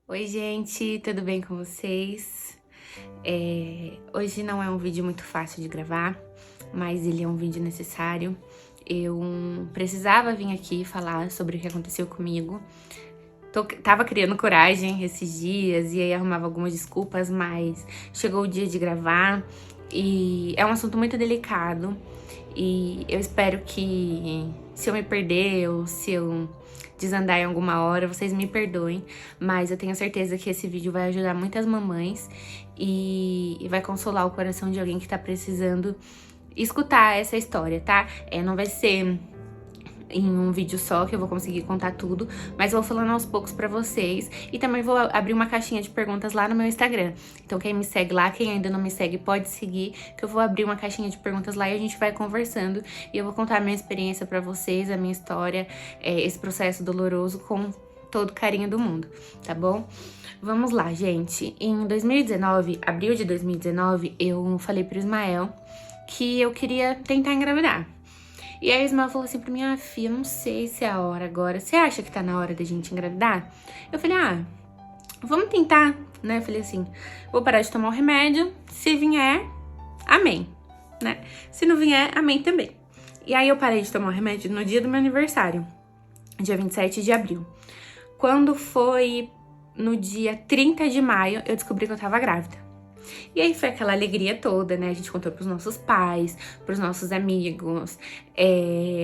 Oi, gente, tudo bem com vocês? Hoje não é um vídeo muito fácil de gravar, mas ele é um vídeo necessário. Eu precisava vir aqui falar sobre o que aconteceu comigo. Tava criando coragem esses dias e aí arrumava algumas desculpas, mas chegou o dia de gravar e é um assunto muito delicado. E eu espero que, se eu me perder ou se eu desandar em alguma hora, vocês me perdoem. Mas eu tenho certeza que esse vídeo vai ajudar muitas mamães e vai consolar o coração de alguém que tá precisando escutar essa história, tá? Não vai ser em um vídeo só que eu vou conseguir contar tudo, mas eu vou falando aos poucos pra vocês. E também vou abrir uma caixinha de perguntas lá no meu Instagram. Então quem me segue lá, quem ainda não me segue, pode seguir, que eu vou abrir uma caixinha de perguntas lá e a gente vai conversando. E eu vou contar a minha experiência pra vocês, a minha história, esse processo doloroso com todo o carinho do mundo, tá bom? Vamos lá, gente. Em 2019, abril de 2019, eu falei pro Ismael que eu queria tentar engravidar. E aí o Ismael falou assim pra mim: filha, não sei se é a hora agora. Você acha que tá na hora da gente engravidar? Eu falei: vamos tentar, né? Eu falei assim, vou parar de tomar o remédio. Se vier, amém, né? Se não vier, amém também. E aí eu parei de tomar o remédio no dia do meu aniversário, dia 27 de abril. Quando foi no dia 30 de maio, eu descobri que eu tava grávida. E aí foi aquela alegria toda, né? A gente contou pros nossos pais, pros nossos amigos.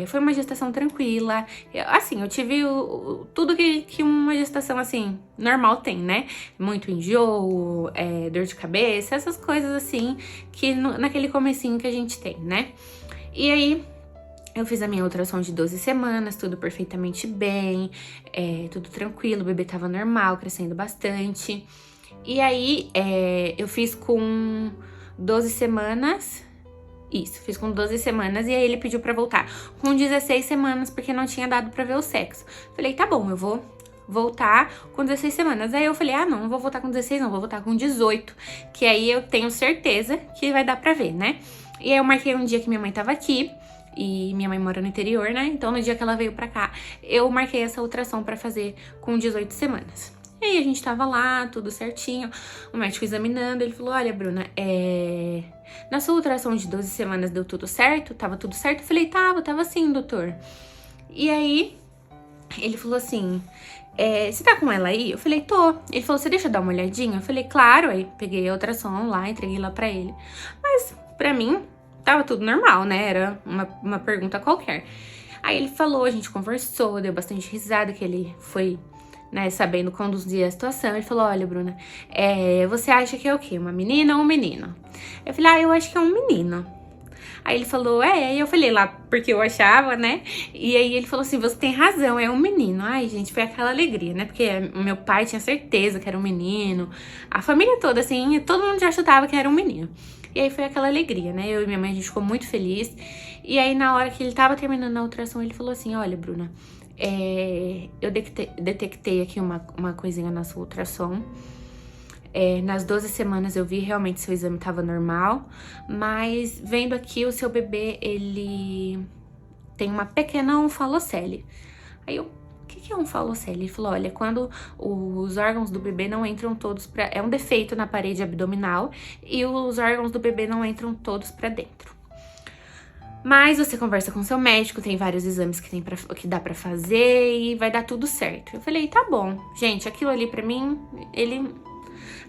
Foi uma gestação tranquila. Eu tive tudo que uma gestação, assim, normal tem, né? Muito enjoo, dor de cabeça, essas coisas, assim, que naquele comecinho que a gente tem, né? E aí eu fiz a minha ultrassom de 12 semanas, tudo perfeitamente bem, tudo tranquilo, o bebê tava normal, crescendo bastante. E aí, eu fiz com 12 semanas, fiz com 12 semanas e aí ele pediu pra voltar com 16 semanas, porque não tinha dado pra ver o sexo. Falei, tá bom, eu vou voltar com 16 semanas. Aí eu falei, não vou voltar com 16 não, vou voltar com 18, que aí eu tenho certeza que vai dar pra ver, né? E aí eu marquei um dia que minha mãe tava aqui, e minha mãe mora no interior, né? Então no dia que ela veio pra cá, eu marquei essa ultrassom pra fazer com 18 semanas. E aí a gente tava lá, tudo certinho, o médico examinando, ele falou, olha, Bruna, na sua ultrassom de 12 semanas deu tudo certo? Tava tudo certo? Eu falei, tava sim, doutor. E aí, ele falou assim, você tá com ela aí? Eu falei, tô. Ele falou, você deixa eu dar uma olhadinha? Eu falei, claro. Aí peguei a ultrassom lá, entreguei lá pra ele. Mas, pra mim, tava tudo normal, né? Era uma pergunta qualquer. Aí ele falou, a gente conversou, deu bastante risada, que ele foi, né, sabendo conduzir a situação. Ele falou, olha, Bruna, você acha que é o quê? Uma menina ou um menino? Eu falei, eu acho que é um menino. Aí ele falou, e eu falei lá, porque eu achava, né? E aí ele falou assim, você tem razão, é um menino. Ai, gente, foi aquela alegria, né? Porque o meu pai tinha certeza que era um menino. A família toda, assim, todo mundo já chutava que era um menino. E aí foi aquela alegria, né? Eu e minha mãe, a gente ficou muito feliz. E aí, na hora que ele tava terminando a ultrassom, ele falou assim, olha, Bruna, eu detectei aqui uma coisinha na sua ultrassom. Nas 12 semanas eu vi realmente seu exame estava normal, mas vendo aqui o seu bebê, ele tem uma pequena onfalocele. Aí eu, o que é onfalocele? Ele falou, olha, quando os órgãos do bebê não entram todos pra... É um defeito na parede abdominal e os órgãos do bebê não entram todos pra dentro. Mas você conversa com seu médico, tem vários exames que dá pra fazer e vai dar tudo certo. Eu falei, tá bom. Gente, aquilo ali pra mim,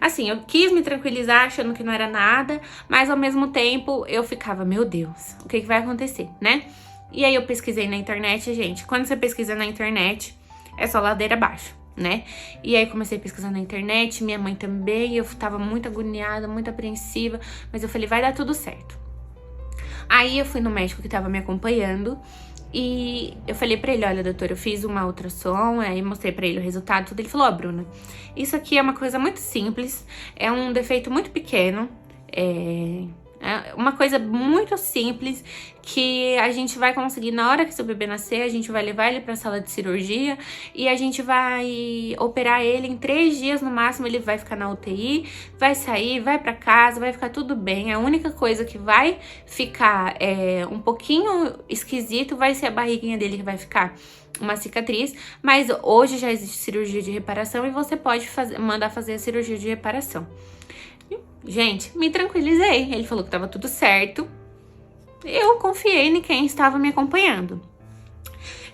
assim, eu quis me tranquilizar achando que não era nada, mas ao mesmo tempo eu ficava, meu Deus, o que vai acontecer, né? E aí eu pesquisei na internet, gente, quando você pesquisa na internet, é só ladeira abaixo, né? E aí comecei a pesquisar na internet, minha mãe também, eu tava muito agoniada, muito apreensiva, mas eu falei, vai dar tudo certo. Aí eu fui no médico que tava me acompanhando e eu falei pra ele, olha, doutor, eu fiz uma ultrassom, aí mostrei pra ele o resultado, tudo. Ele falou, Bruna, isso aqui é uma coisa muito simples, é um defeito muito pequeno, é uma coisa muito simples que a gente vai conseguir na hora que seu bebê nascer, a gente vai levar ele pra sala de cirurgia e a gente vai operar ele em 3 dias no máximo, ele vai ficar na UTI, vai sair, vai pra casa, vai ficar tudo bem. A única coisa que vai ficar um pouquinho esquisito vai ser a barriguinha dele que vai ficar uma cicatriz, mas hoje já existe cirurgia de reparação e você pode mandar fazer a cirurgia de reparação. Gente, me tranquilizei. Ele falou que tava tudo certo. Eu confiei em quem estava me acompanhando.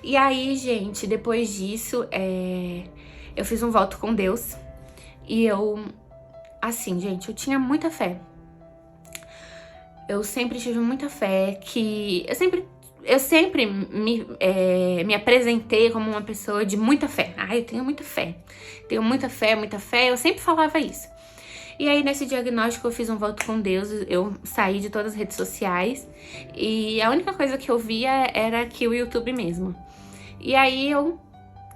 E aí, gente, depois disso, eu fiz um voto com Deus. E assim, gente, eu tinha muita fé. Eu sempre tive muita fé que... Eu sempre me apresentei como uma pessoa de muita fé. Eu tenho muita fé. Tenho muita fé, muita fé. Eu sempre falava isso. E aí, nesse diagnóstico, eu fiz um voto com Deus, eu saí de todas as redes sociais e a única coisa que eu via era aqui o YouTube mesmo. E aí, eu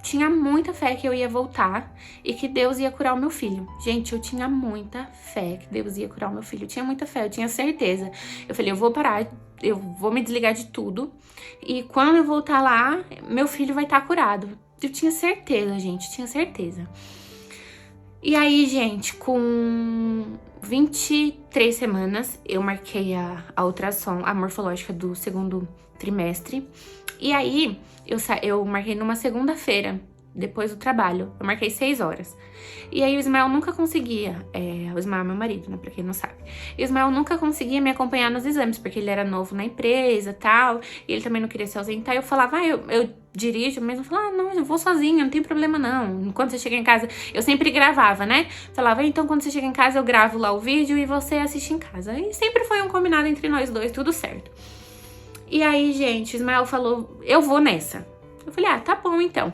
tinha muita fé que eu ia voltar e que Deus ia curar o meu filho. Gente, eu tinha muita fé que Deus ia curar o meu filho. Eu tinha muita fé, eu tinha certeza. Eu falei, eu vou parar, eu vou me desligar de tudo e quando eu voltar lá, meu filho vai estar curado. Eu tinha certeza, gente, tinha certeza. E aí, gente, com 23 semanas, eu marquei a ultrassom, a morfológica do segundo trimestre. E aí, eu marquei numa segunda-feira, depois do trabalho. Eu marquei 6 horas. E aí, o Ismael nunca conseguia, o Ismael é meu marido, né, pra quem não sabe. E o Ismael nunca conseguia me acompanhar nos exames, porque ele era novo na empresa e tal, e ele também não queria se ausentar. Eu falava, eu dirijo mesmo, eu falava, não, eu vou sozinha, não tem problema não. Quando você chega em casa, eu sempre gravava, né? Falava, então quando você chega em casa, eu gravo lá o vídeo e você assiste em casa. E sempre foi um combinado entre nós dois, tudo certo. E aí, gente, o Ismael falou, eu vou nessa. Eu falei, tá bom então.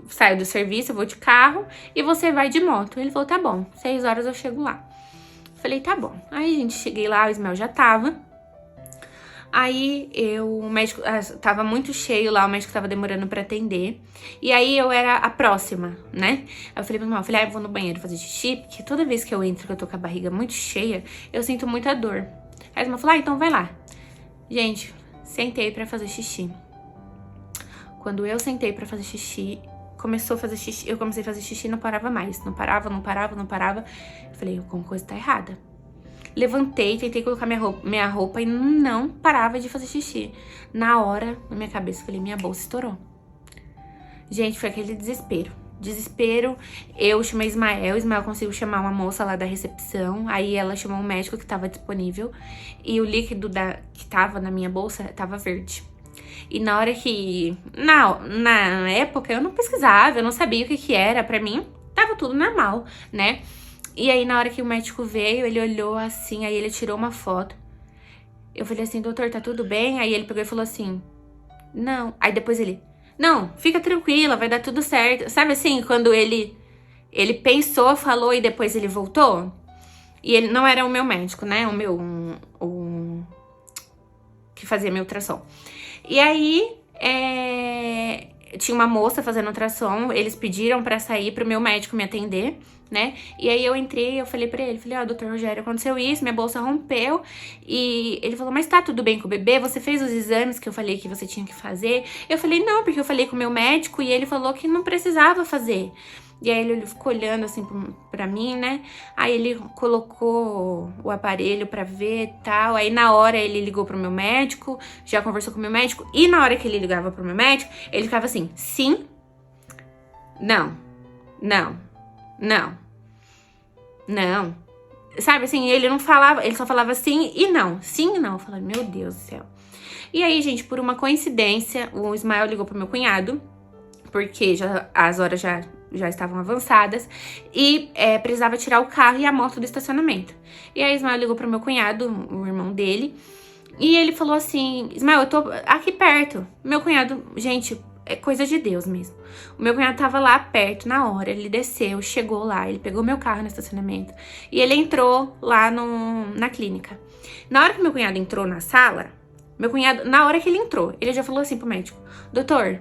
Saio do serviço, eu vou de carro e você vai de moto. Ele falou, tá bom, 6 horas eu chego lá. Eu falei, tá bom. Aí, gente, cheguei lá, o Ismael já tava. Aí, o médico tava muito cheio lá, o médico tava demorando pra atender. E aí, eu era a próxima, né? Aí eu falei pro Ismael, eu vou no banheiro fazer xixi, porque toda vez que eu entro, que eu tô com a barriga muito cheia, eu sinto muita dor. Aí o Ismael falou, então vai lá. Gente, sentei pra fazer xixi. Quando eu sentei pra fazer xixi, começou a fazer xixi, eu comecei a fazer xixi e não parava mais. Não parava. Eu falei, alguma coisa tá errada. Levantei, tentei colocar minha roupa e não parava de fazer xixi. Na hora, na minha cabeça, eu falei, minha bolsa estourou. Gente, foi aquele desespero. Eu chamei Ismael conseguiu chamar uma moça lá da recepção. Aí ela chamou um médico que tava disponível. E o líquido que tava na minha bolsa tava verde. E na hora que... Na época, eu não pesquisava, eu não sabia o que era. Pra mim, tava tudo normal, né? E aí, na hora que o médico veio, ele olhou assim, aí ele tirou uma foto. Eu falei assim, doutor, tá tudo bem? Aí ele pegou e falou assim, não. Aí depois ele, não, fica tranquila, vai dar tudo certo. Sabe assim, quando ele pensou, falou e depois ele voltou? E ele não era o meu médico, né? O que fazia minha ultrassom. E aí, tinha uma moça fazendo ultrassom, eles pediram pra sair pro meu médico me atender, né? E aí eu entrei, eu falei pra ele, doutor Rogério, aconteceu isso, minha bolsa rompeu. E ele falou, mas tá tudo bem com o bebê? Você fez os exames que eu falei que você tinha que fazer? Eu falei, não, porque eu falei com o meu médico e ele falou que não precisava fazer. E aí ele ficou olhando assim pra mim, né? Aí ele colocou o aparelho pra ver e tal. Aí na hora ele ligou pro meu médico, já conversou com o meu médico. E na hora que ele ligava pro meu médico, ele ficava assim, sim, não, não, não, não. Sabe assim, ele não falava, ele só falava sim e não. Sim e não. Eu falei, meu Deus do céu. E aí, gente, por uma coincidência, o Ismael ligou pro meu cunhado, porque as horas já estavam avançadas e precisava tirar o carro e a moto do estacionamento. E aí Ismael ligou pro meu cunhado, o irmão dele, e ele falou assim, Ismael, eu tô aqui perto. Meu cunhado, gente, é coisa de Deus mesmo. O meu cunhado tava lá perto na hora, ele desceu, chegou lá, ele pegou meu carro no estacionamento e ele entrou lá na clínica. Na hora que meu cunhado entrou na sala, na hora que ele entrou, ele já falou assim pro médico, doutor,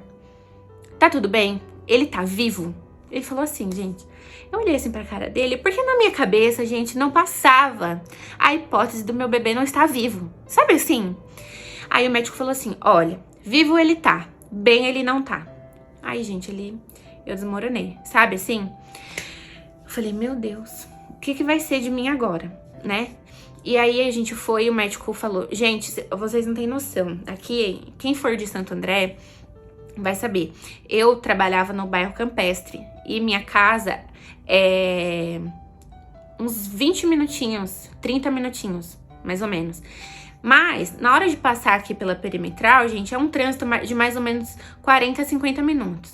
tá tudo bem? Ele tá vivo? Ele falou assim, gente, eu olhei assim pra cara dele, porque na minha cabeça, gente, não passava a hipótese do meu bebê não estar vivo. Sabe assim? Aí o médico falou assim, olha, vivo ele tá, bem ele não tá. Aí, gente, eu desmoronei, sabe assim? Eu falei, meu Deus, o que vai ser de mim agora, né? E aí a gente foi e o médico falou, gente, vocês não têm noção, aqui, quem for de Santo André... vai saber. Eu trabalhava no bairro Campestre e minha casa é uns 20 minutinhos, 30 minutinhos, mais ou menos. Mas, na hora de passar aqui pela perimetral, gente, é um trânsito de mais ou menos 40 a 50 minutos.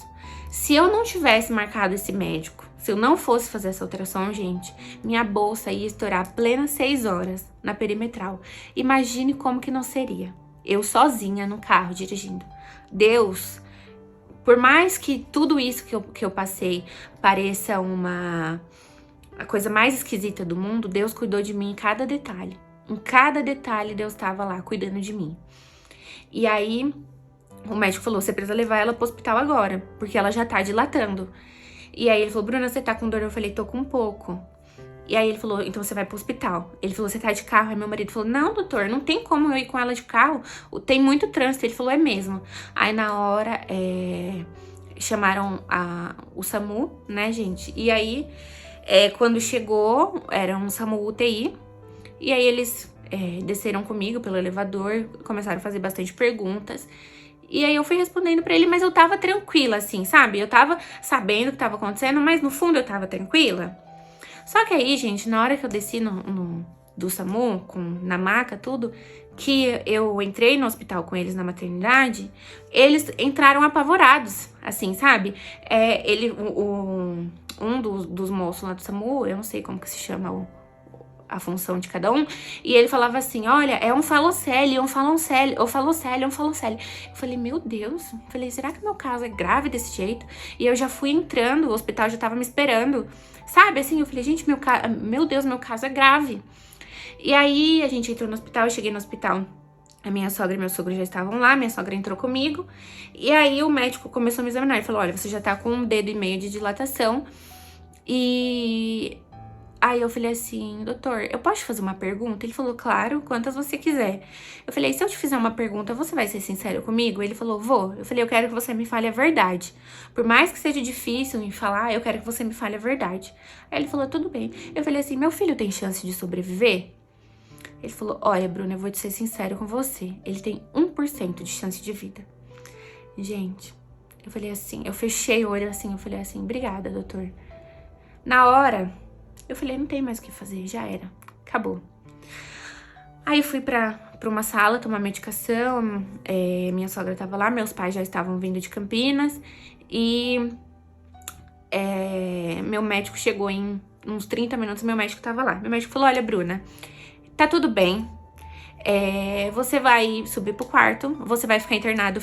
Se eu não tivesse marcado esse médico, se eu não fosse fazer essa ultrassom, gente, minha bolsa ia estourar plenas 6 horas na perimetral. Imagine como que não seria. Eu sozinha no carro, dirigindo. Deus, por mais que tudo isso que eu passei pareça a coisa mais esquisita do mundo, Deus cuidou de mim em cada detalhe. Em cada detalhe, Deus estava lá cuidando de mim. E aí, o médico falou, você precisa levar ela pro hospital agora, porque ela já tá dilatando. E aí ele falou, Bruna, você tá com dor? Eu falei, tô com um pouco. E aí ele falou, então você vai pro hospital. Ele falou, você tá de carro? Aí meu marido falou, não, doutor, não tem como eu ir com ela de carro. Tem muito trânsito. Ele falou, é mesmo. Aí na hora, chamaram o SAMU, né, gente? E aí, quando chegou, era um SAMU UTI. E aí eles desceram comigo pelo elevador, começaram a fazer bastante perguntas. E aí eu fui respondendo pra ele, mas eu tava tranquila, assim, sabe? Eu tava sabendo o que tava acontecendo, mas no fundo eu tava tranquila. Só que aí, gente, na hora que eu desci do SAMU, na maca, tudo, que eu entrei no hospital com eles na maternidade, eles entraram apavorados, assim, sabe? Um dos moços lá do SAMU, eu não sei como que se chama a função de cada um, e ele falava assim, olha, é um falocele, um falocele, ou falocele, um falocele. Eu falei, meu Deus, será que meu caso é grave desse jeito? E eu já fui entrando, o hospital já tava me esperando, sabe, assim, eu falei, gente, meu Deus, meu caso é grave. E aí, a gente entrou no hospital, eu cheguei no hospital, a minha sogra e meu sogro já estavam lá, minha sogra entrou comigo, e aí o médico começou a me examinar, ele falou, olha, você já tá com 1,5 dedo de dilatação, e aí eu falei assim, doutor, eu posso te fazer uma pergunta? Ele falou, claro, quantas você quiser. Eu falei, se eu te fizer uma pergunta, você vai ser sincero comigo? Ele falou, vou. Eu falei, eu quero que você me fale a verdade. Por mais que seja difícil me falar, eu quero que você me fale a verdade. Aí ele falou, tudo bem. Eu falei assim, meu filho tem chance de sobreviver? Ele falou, olha, Bruna, eu vou te ser sincero com você. Ele tem 1% de chance de vida. Gente, eu falei assim, eu fechei o olho assim, eu falei assim, obrigada, doutor. Na hora, eu falei, não tem mais o que fazer, já era, acabou. Aí eu fui pra uma sala tomar medicação, minha sogra tava lá, meus pais já estavam vindo de Campinas, e meu médico chegou em uns 30 minutos, meu médico tava lá. Meu médico falou, olha, Bruna, tá tudo bem, você vai subir pro quarto, você vai ficar internado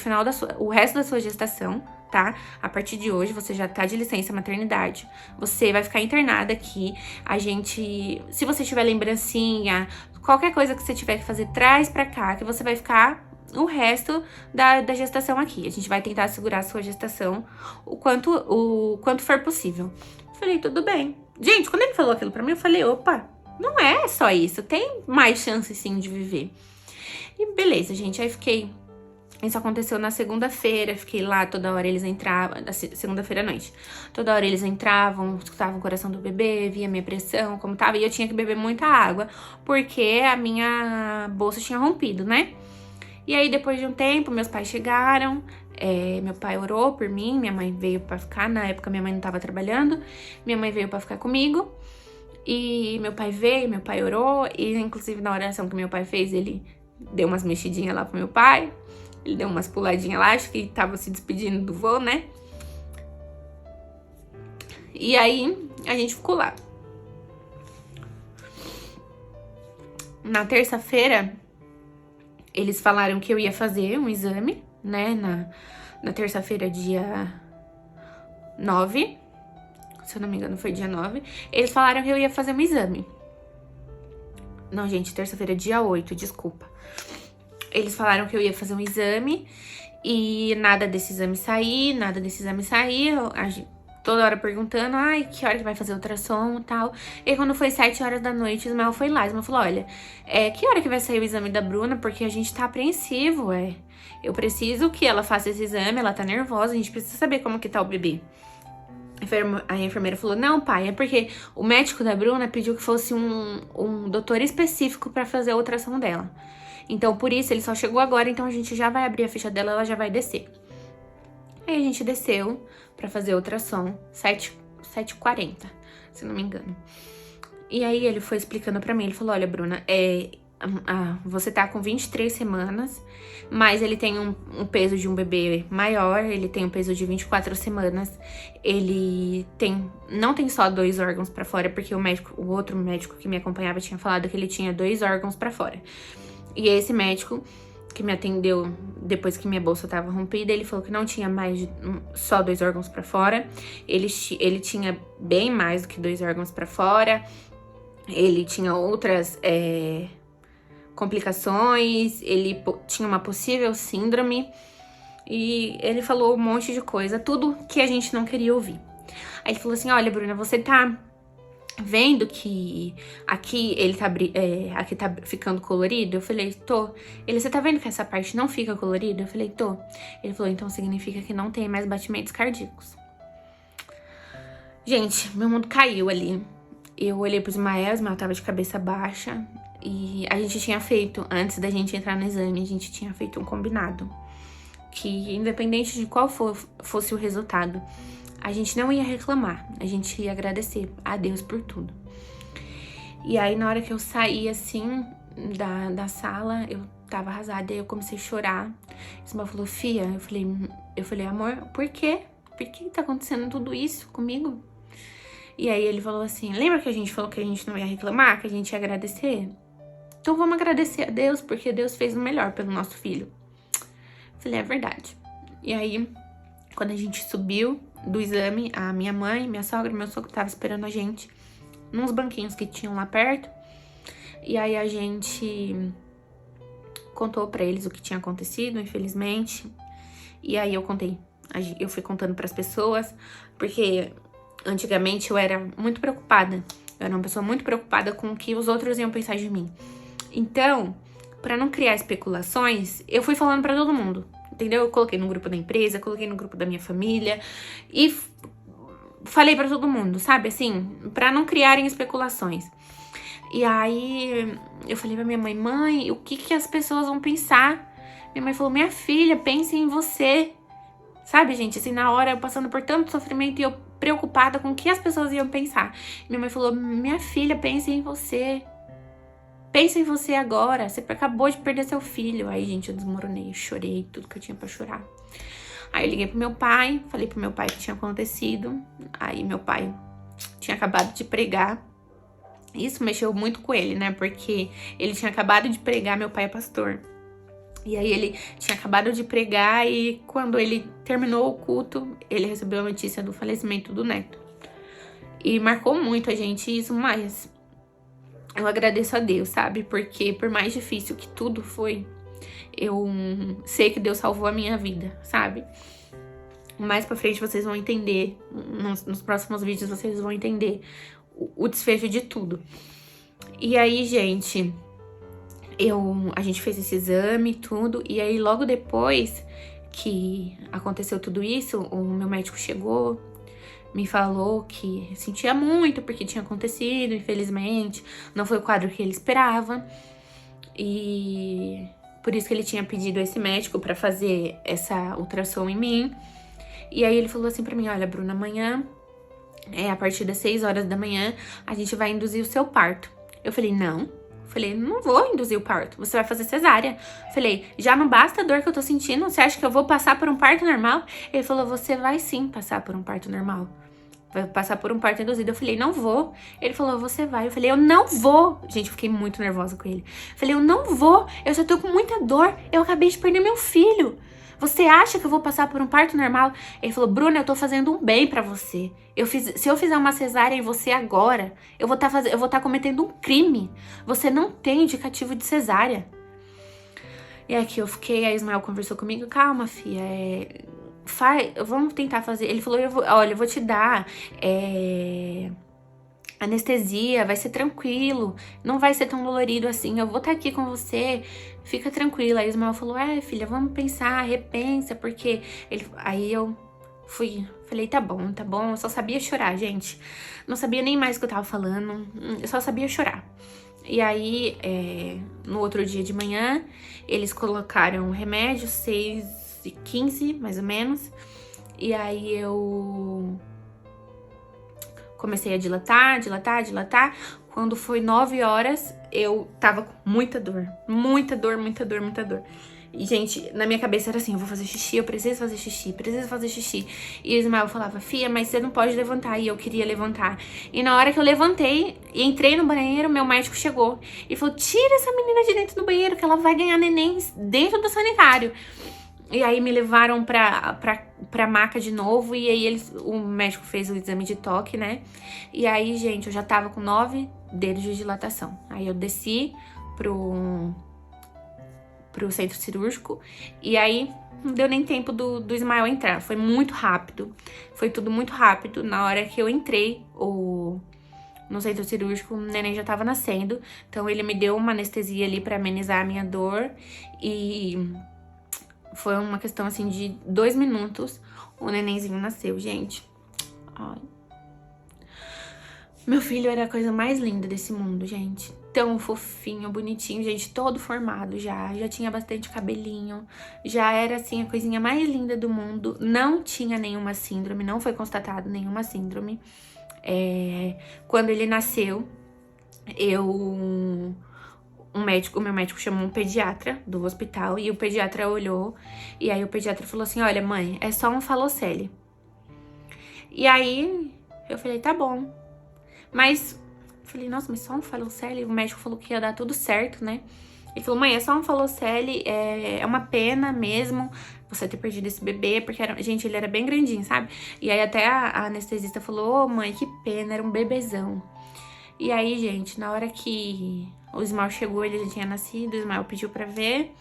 o resto da sua gestação, tá? A partir de hoje, você já tá de licença maternidade. Você vai ficar internada aqui. Se você tiver lembrancinha, qualquer coisa que você tiver que fazer, traz pra cá, que você vai ficar o resto da gestação aqui. A gente vai tentar segurar a sua gestação o quanto for possível. Eu falei, tudo bem. Gente, quando ele falou aquilo pra mim, eu falei, opa, não é só isso. Tem mais chance, sim, de viver. E beleza, gente. Aí isso aconteceu na segunda-feira, fiquei lá, toda hora eles entravam, segunda-feira à noite. Toda hora eles entravam, escutavam o coração do bebê, via minha pressão, como tava. E eu tinha que beber muita água, porque a minha bolsa tinha rompido, né? E aí, depois de um tempo, meus pais chegaram, meu pai orou por mim, minha mãe veio pra ficar, na época minha mãe não tava trabalhando, minha mãe veio pra ficar comigo. E meu pai veio, meu pai orou, e inclusive na oração que meu pai fez, ele deu umas mexidinhas lá pro meu pai. Ele deu umas puladinhas lá, acho que tava se despedindo do voo, né? E aí, a gente ficou lá. Na terça-feira, eles falaram que eu ia fazer um exame, né? Na terça-feira, dia 9. Se eu não me engano, foi dia 9. Eles falaram que eu ia fazer um exame. Não, gente, terça-feira, dia 8, desculpa. Eles falaram que eu ia fazer um exame e nada desse exame sair, toda hora perguntando, ai, que hora que vai fazer ultrassom e tal. E quando foi 7 horas da noite, o Ismael foi lá. O Ismael falou, olha, que hora que vai sair o exame da Bruna? Porque a gente tá apreensivo, Eu preciso que ela faça esse exame, ela tá nervosa, a gente precisa saber como que tá o bebê. A enfermeira falou, não, pai, é porque o médico da Bruna pediu que fosse um doutor específico pra fazer a ultrassom dela. Então, por isso, ele só chegou agora, então a gente já vai abrir a ficha dela, ela já vai descer. Aí a gente desceu pra fazer ultrassom, 7h40, se não me engano. E aí ele foi explicando pra mim, ele falou, olha, Bruna, você tá com 23 semanas, mas ele tem um peso de um bebê maior, ele tem um peso de 24 semanas, ele não tem só 2 órgãos pra fora, porque o outro médico que me acompanhava tinha falado que ele tinha 2 órgãos pra fora. E esse médico que me atendeu depois que minha bolsa tava rompida, ele falou que não tinha mais só 2 órgãos pra fora, ele tinha bem mais do que 2 órgãos pra fora, ele tinha outras complicações, ele tinha uma possível síndrome, e ele falou um monte de coisa, tudo que a gente não queria ouvir. Aí ele falou assim, olha, Bruna, você tá vendo que aqui ele aqui tá ficando colorido? Eu falei, tô. Você tá vendo que essa parte não fica colorida? Eu falei, tô. Ele falou, então significa que não tem mais batimentos cardíacos. Gente, meu mundo caiu ali. Eu olhei pro Ismael tava de cabeça baixa. E a gente tinha feito, antes da gente entrar no exame, a gente tinha feito um combinado. Que independente de qual fosse o resultado, a gente não ia reclamar, a gente ia agradecer a Deus por tudo. E aí, na hora que eu saí, assim, da sala, eu tava arrasada, aí eu comecei a chorar. Ismael falou, Fia, eu falei, amor, por quê? Por que tá acontecendo tudo isso comigo? E aí ele falou assim, lembra que a gente falou que a gente não ia reclamar, que a gente ia agradecer? Então vamos agradecer a Deus, porque Deus fez o melhor pelo nosso filho. Eu falei, é verdade. E aí, quando a gente subiu do exame, a minha mãe, minha sogra e meu sogro estavam esperando a gente nos banquinhos que tinham lá perto. E aí a gente contou pra eles o que tinha acontecido, infelizmente. E aí eu fui contando pras pessoas, porque antigamente eu era muito preocupada. Eu era uma pessoa muito preocupada com o que os outros iam pensar de mim. Então, pra não criar especulações, eu fui falando pra todo mundo. Entendeu? Eu coloquei no grupo da empresa, coloquei no grupo da minha família e falei pra todo mundo, sabe? Assim, pra não criarem especulações. E aí eu falei pra minha mãe, mãe, o que as pessoas vão pensar? Minha mãe falou, minha filha, pense em você. Sabe, gente? Assim, na hora eu passando por tanto sofrimento e eu preocupada com o que as pessoas iam pensar. Minha mãe falou, minha filha, pense em você. Pensa em você agora, você acabou de perder seu filho. Aí, gente, eu desmoronei, eu chorei tudo que eu tinha pra chorar. Aí eu liguei pro meu pai, falei pro meu pai o que tinha acontecido. Aí meu pai tinha acabado de pregar. Isso mexeu muito com ele, né? Porque ele tinha acabado de pregar, meu pai é pastor. E aí ele tinha acabado de pregar e quando ele terminou o culto, ele recebeu a notícia do falecimento do neto. E marcou muito a gente isso, mas eu agradeço a Deus, sabe? Porque por mais difícil que tudo foi, eu sei que Deus salvou a minha vida, sabe? Mais pra frente vocês vão entender, nos próximos vídeos vocês vão entender o desfecho de tudo. E aí, gente, a gente fez esse exame e tudo, e aí logo depois que aconteceu tudo isso, o meu médico chegou, me falou que sentia muito porque tinha acontecido, infelizmente, não foi o quadro que ele esperava, e por isso que ele tinha pedido esse médico pra fazer essa ultrassom em mim. E aí ele falou assim pra mim, olha, Bruna, amanhã, a partir das 6 horas da manhã, a gente vai induzir o seu parto. Eu falei, não. Falei, não vou induzir o parto, você vai fazer cesárea. Falei, já não basta a dor que eu tô sentindo, você acha que eu vou passar por um parto normal? Ele falou, você vai sim passar por um parto normal. Vai passar por um parto induzido. Eu falei, não vou. Ele falou, você vai. Eu falei, eu não vou. Gente, eu fiquei muito nervosa com ele. Eu falei, eu não vou, eu já tô com muita dor, eu acabei de perder meu filho. Você acha que eu vou passar por um parto normal? Ele falou, Bruna, eu tô fazendo um bem pra você. Se eu fizer uma cesárea em você agora, eu vou tá cometendo um crime. Você não tem indicativo de cesárea. E aqui eu fiquei, a Ismael conversou comigo, calma, filha, vamos tentar fazer. Ele falou, olha, eu vou te dar anestesia, vai ser tranquilo, não vai ser tão dolorido assim, eu vou estar aqui com você, fica tranquila. Aí o Ismael falou, filha, vamos pensar, repensa, porque aí eu falei, tá bom, eu só sabia chorar, gente, não sabia nem mais o que eu tava falando, eu só sabia chorar. E aí, no outro dia de manhã, eles colocaram remédio, 6h15, mais ou menos, E aí eu comecei a dilatar. Quando foi 9 horas, eu tava com muita dor. E, gente, na minha cabeça era assim, eu vou fazer xixi, eu preciso fazer xixi. E o Ismael falava, Fia, mas você não pode levantar. E eu queria levantar. E na hora que eu levantei e entrei no banheiro, meu médico chegou e falou, tira essa menina de dentro do banheiro, que ela vai ganhar neném dentro do sanitário. E aí me levaram pra maca de novo, e aí o médico fez o exame de toque, né? E aí, gente, eu já tava com 9 dedos de dilatação. Aí eu desci pro centro cirúrgico, e aí não deu nem tempo do Ismael entrar. Foi muito rápido, foi tudo muito rápido. Na hora que eu entrei no centro cirúrgico, o neném já tava nascendo. Então ele me deu uma anestesia ali pra amenizar a minha dor, e foi uma questão, assim, de 2 minutos, o nenenzinho nasceu, gente. Ai. Meu filho era a coisa mais linda desse mundo, gente. Tão fofinho, bonitinho, gente, todo formado já tinha bastante cabelinho, já era, assim, a coisinha mais linda do mundo. Não tinha nenhuma síndrome, não foi constatado nenhuma síndrome. Quando ele nasceu, o meu médico chamou um pediatra do hospital, e o pediatra olhou, e aí o pediatra falou assim, olha, mãe, é só um falocele. E aí eu falei, tá bom. Mas, falei, nossa, mas só um falocele? O médico falou que ia dar tudo certo, né? Ele falou, mãe, é só um falocele, é uma pena mesmo você ter perdido esse bebê, porque, gente, ele era bem grandinho, sabe? E aí até a anestesista falou, mãe, que pena, era um bebezão. E aí, gente, na hora que o Ismael chegou, ele já tinha nascido, o Ismael pediu pra ver.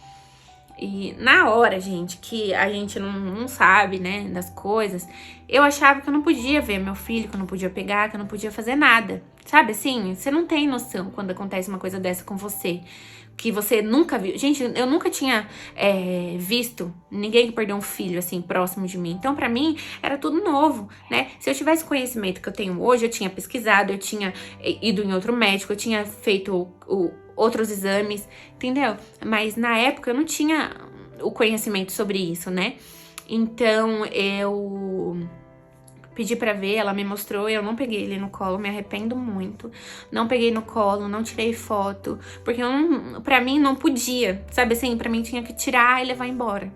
E na hora, gente, que a gente não sabe, né, das coisas, eu achava que eu não podia ver meu filho, que eu não podia pegar, que eu não podia fazer nada. Sabe assim? Você não tem noção quando acontece uma coisa dessa com você, que você nunca viu. Gente, eu nunca tinha visto ninguém que perdeu um filho, assim, próximo de mim. Então, pra mim, era tudo novo, né? Se eu tivesse conhecimento que eu tenho hoje, eu tinha pesquisado, eu tinha ido em outro médico, eu tinha feito outros exames, entendeu? Mas na época eu não tinha o conhecimento sobre isso, né? Então, eu pedi pra ver, ela me mostrou, eu não peguei ele no colo, me arrependo muito. Não peguei no colo, não tirei foto, porque pra mim não podia, sabe assim? Pra mim tinha que tirar e levar embora.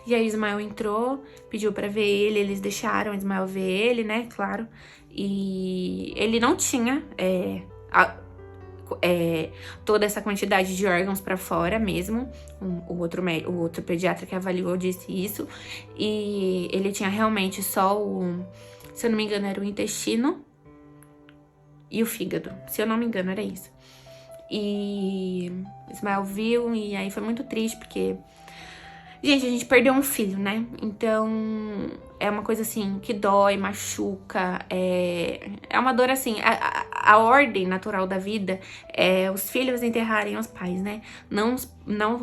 E aí o Ismael entrou, pediu pra ver ele, eles deixaram o Ismael ver ele, né, claro. E ele não tinha toda essa quantidade de órgãos pra fora mesmo. O outro pediatra que avaliou disse isso. E ele tinha realmente só se eu não me engano, era o intestino e o fígado. Se eu não me engano, era isso. E Ismael viu, e aí foi muito triste, porque, gente, a gente perdeu um filho, né? Então, é uma coisa, assim, que dói, machuca, é uma dor, assim, a ordem natural da vida é os filhos enterrarem os pais, né? Não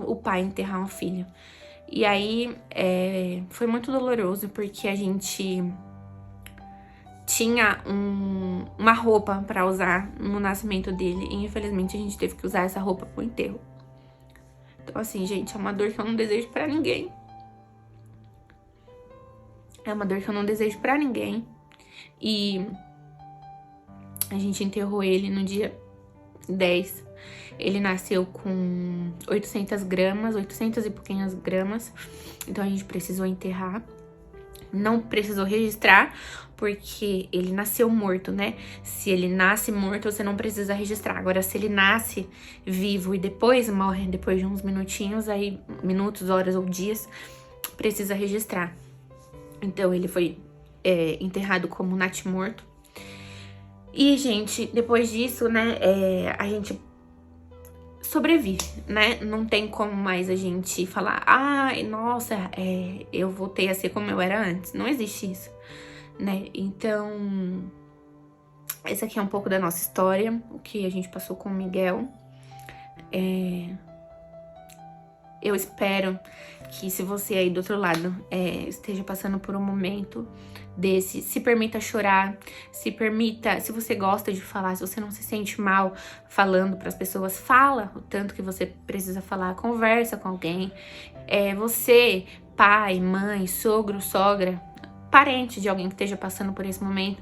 o pai enterrar um filho. E aí, foi muito doloroso, porque a gente tinha uma roupa pra usar no nascimento dele, e infelizmente a gente teve que usar essa roupa pro enterro. Então, assim, gente, é uma dor que eu não desejo pra ninguém. É uma dor que eu não desejo pra ninguém. E a gente enterrou ele no dia 10. Ele nasceu com 800 gramas, 800 e pouquinhas gramas. Então, a gente precisou enterrar. Não precisou registrar, porque ele nasceu morto, né? Se ele nasce morto, você não precisa registrar. Agora, se ele nasce vivo e depois morre, depois de uns minutinhos, aí minutos, horas ou dias, precisa registrar. Então, ele foi enterrado como natimorto. E, gente, depois disso, né, a gente sobrevive, né? Não tem como mais a gente falar, ai, nossa, eu voltei a ser como eu era antes. Não existe isso, né? Então, esse aqui é um pouco da nossa história, o que a gente passou com o Miguel. Eu espero que, se você aí do outro lado esteja passando por um momento desse, se permita chorar, se você gosta de falar, se você não se sente mal falando para as pessoas, fala o tanto que você precisa falar, conversa com alguém. Você, pai, mãe, sogro, sogra, parente de alguém que esteja passando por esse momento.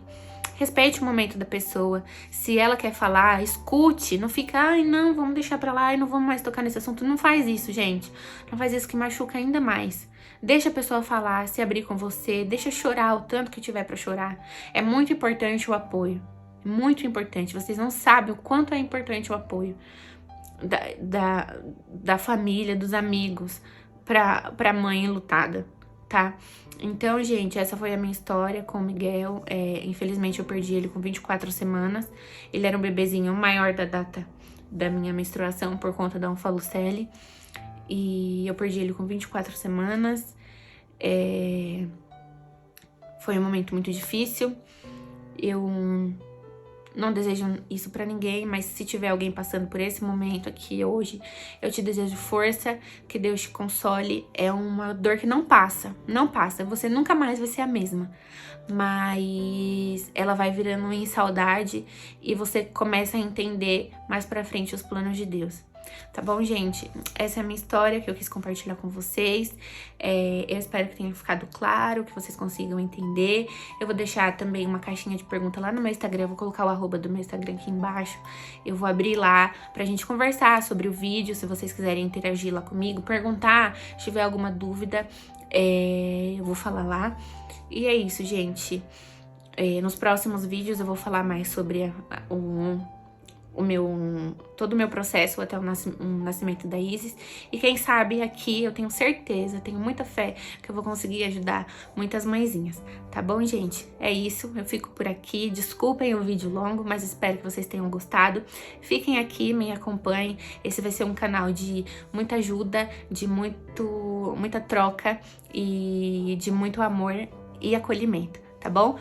Respeite o momento da pessoa. Se ela quer falar, escute. Não fica, ai, não, vamos deixar pra lá e não vamos mais tocar nesse assunto. Não faz isso, gente. Não faz isso, que machuca ainda mais. Deixa a pessoa falar, se abrir com você. Deixa chorar o tanto que tiver pra chorar. É muito importante o apoio. É muito importante. Vocês não sabem o quanto é importante o apoio da família, dos amigos, pra mãe enlutada, tá? Então, gente, essa foi a minha história com o Miguel. Infelizmente, eu perdi ele com 24 semanas. Ele era um bebezinho maior da data da minha menstruação por conta da onfalocele. E eu perdi ele com 24 semanas. Foi um momento muito difícil. Eu não desejo isso pra ninguém, mas se tiver alguém passando por esse momento aqui hoje, eu te desejo força, que Deus te console. É uma dor que não passa, não passa. Você nunca mais vai ser a mesma, mas ela vai virando em saudade e você começa a entender mais pra frente os planos de Deus. Tá bom, gente? Essa é a minha história que eu quis compartilhar com vocês. Eu espero que tenha ficado claro, que vocês consigam entender. Eu vou deixar também uma caixinha de pergunta lá no meu Instagram. Eu vou colocar o arroba do meu Instagram aqui embaixo. Eu vou abrir lá pra gente conversar sobre o vídeo. Se vocês quiserem interagir lá comigo, perguntar, se tiver alguma dúvida, eu vou falar lá. E é isso, gente. Nos próximos vídeos eu vou falar mais sobre todo o meu processo até o nascimento da Isis. E quem sabe aqui eu tenho certeza, tenho muita fé que eu vou conseguir ajudar muitas mãezinhas. Tá bom, gente? É isso, eu fico por aqui. Desculpem o vídeo longo, mas espero que vocês tenham gostado. Fiquem aqui, me acompanhem. Esse vai ser um canal de muita ajuda, de muita troca e de muito amor e acolhimento, tá bom?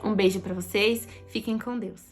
Um beijo pra vocês, fiquem com Deus.